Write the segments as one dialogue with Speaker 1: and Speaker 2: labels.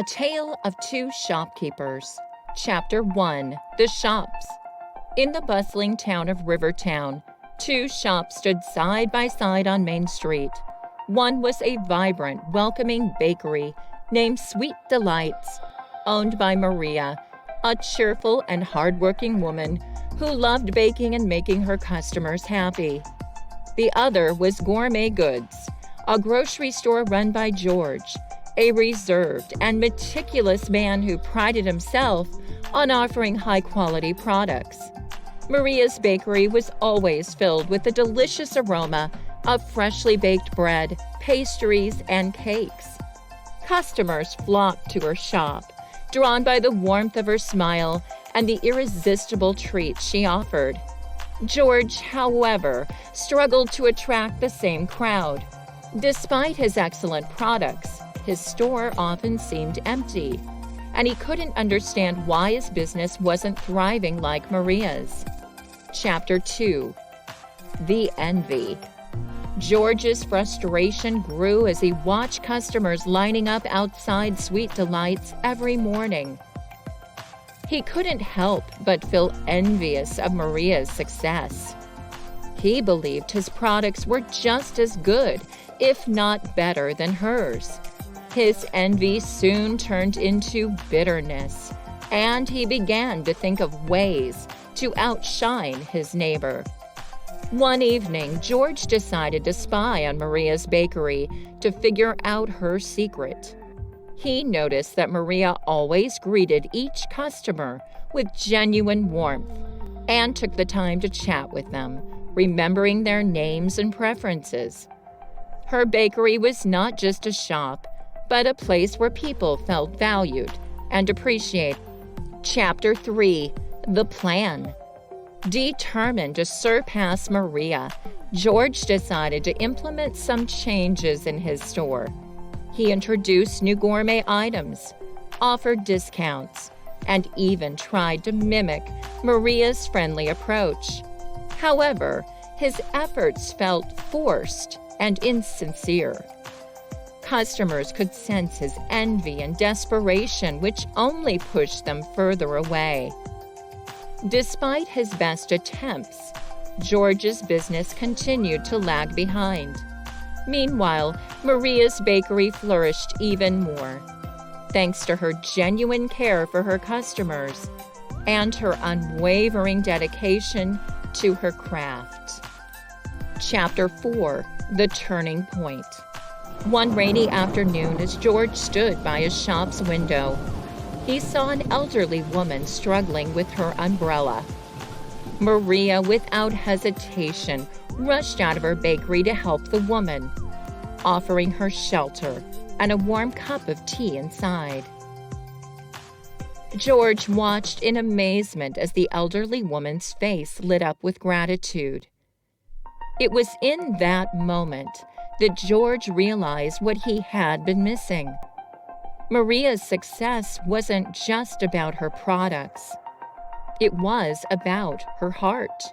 Speaker 1: Tale of Two Shopkeepers. Chapter 1. The Shops. In the bustling town of Rivertown, two shops stood side by side on Main Street. One was a vibrant, welcoming bakery named Sweet Delights, owned by Maria, a cheerful and hardworking woman who loved baking and making her customers happy. The other was Gourmet Goods, a grocery store run by George, a reserved and meticulous man who prided himself on offering high-quality products. Maria's bakery was always filled with the delicious aroma of freshly baked bread, pastries, and cakes. Customers flocked to her shop, drawn by the warmth of her smile and the irresistible treats she offered. George, however, struggled to attract the same crowd. Despite his excellent products, his store often seemed empty, and he couldn't understand why his business wasn't thriving like Maria's. Chapter 2. The Envy. George's frustration grew as he watched customers lining up outside Sweet Delights every morning. He couldn't help but feel envious of Maria's success. He believed his products were just as good, if not better, than hers. His envy soon turned into bitterness, and he began to think of ways to outshine his neighbor. One evening, George decided to spy on Maria's bakery to figure out her secret. He noticed that Maria always greeted each customer with genuine warmth and took the time to chat with them, remembering their names and preferences. Her bakery was not just a shop, but a place where people felt valued and appreciated. Chapter 3. The Plan. Determined to surpass Maria, George decided to implement some changes in his store. He introduced new gourmet items, offered discounts, and even tried to mimic Maria's friendly approach. However, his efforts felt forced and insincere. Customers could sense his envy and desperation, which only pushed them further away. Despite his best attempts, George's business continued to lag behind. Meanwhile, Maria's bakery flourished even more, thanks to her genuine care for her customers and her unwavering dedication to her craft. Chapter 4. The Turning Point. One rainy afternoon, as George stood by his shop's window, he saw an elderly woman struggling with her umbrella. Maria, without hesitation, rushed out of her bakery to help the woman, offering her shelter and a warm cup of tea inside. George watched in amazement as the elderly woman's face lit up with gratitude. It was in that moment that George realized what he had been missing. Maria's success wasn't just about her products. It was about her heart.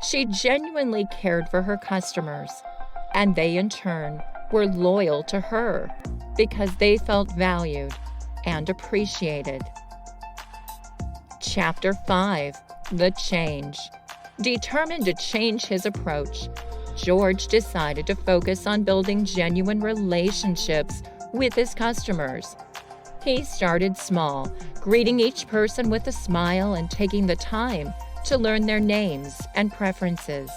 Speaker 1: She genuinely cared for her customers, and they in turn were loyal to her because they felt valued and appreciated. Chapter 5. The Change. Determined to change his approach, George decided to focus on building genuine relationships with his customers. He started small, greeting each person with a smile and taking the time to learn their names and preferences.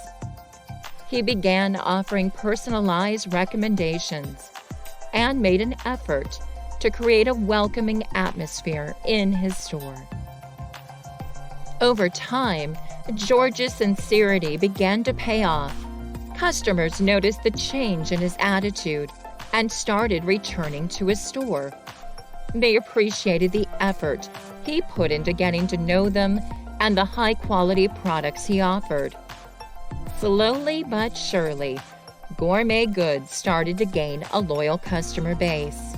Speaker 1: He began offering personalized recommendations and made an effort to create a welcoming atmosphere in his store. Over time, George's sincerity began to pay off. Customers noticed the change in his attitude and started returning to his store. They appreciated the effort he put into getting to know them and the high-quality products he offered. Slowly but surely, Gourmet Goods started to gain a loyal customer base.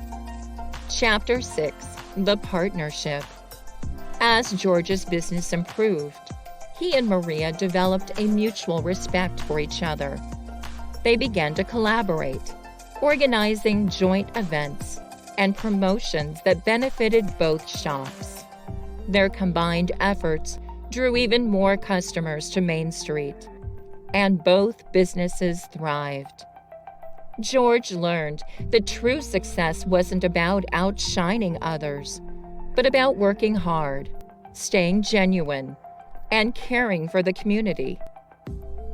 Speaker 1: Chapter 6. The Partnership. As George's business improved, he and Maria developed a mutual respect for each other. They began to collaborate, organizing joint events and promotions that benefited both shops. Their combined efforts drew even more customers to Main Street, and both businesses thrived. George learned that true success wasn't about outshining others, but about working hard, staying genuine, and caring for the community.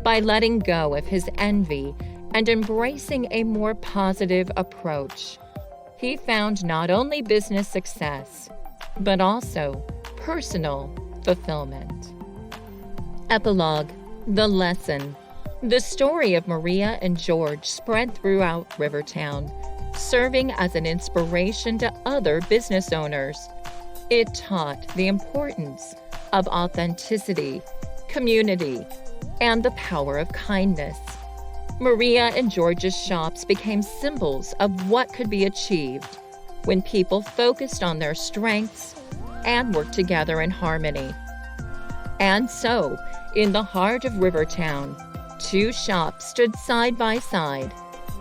Speaker 1: By letting go of his envy and embracing a more positive approach, he found not only business success, but also personal fulfillment. Epilogue: The Lesson. The story of Maria and George spread throughout Rivertown, serving as an inspiration to other business owners. It taught the importance of authenticity, community, and the power of kindness. Maria and George's shops became symbols of what could be achieved when people focused on their strengths and worked together in harmony. And so, in the heart of Rivertown, two shops stood side by side,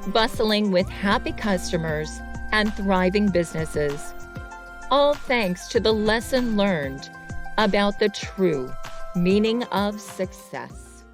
Speaker 1: bustling with happy customers and thriving businesses, all thanks to the lesson learned about the true meaning of success.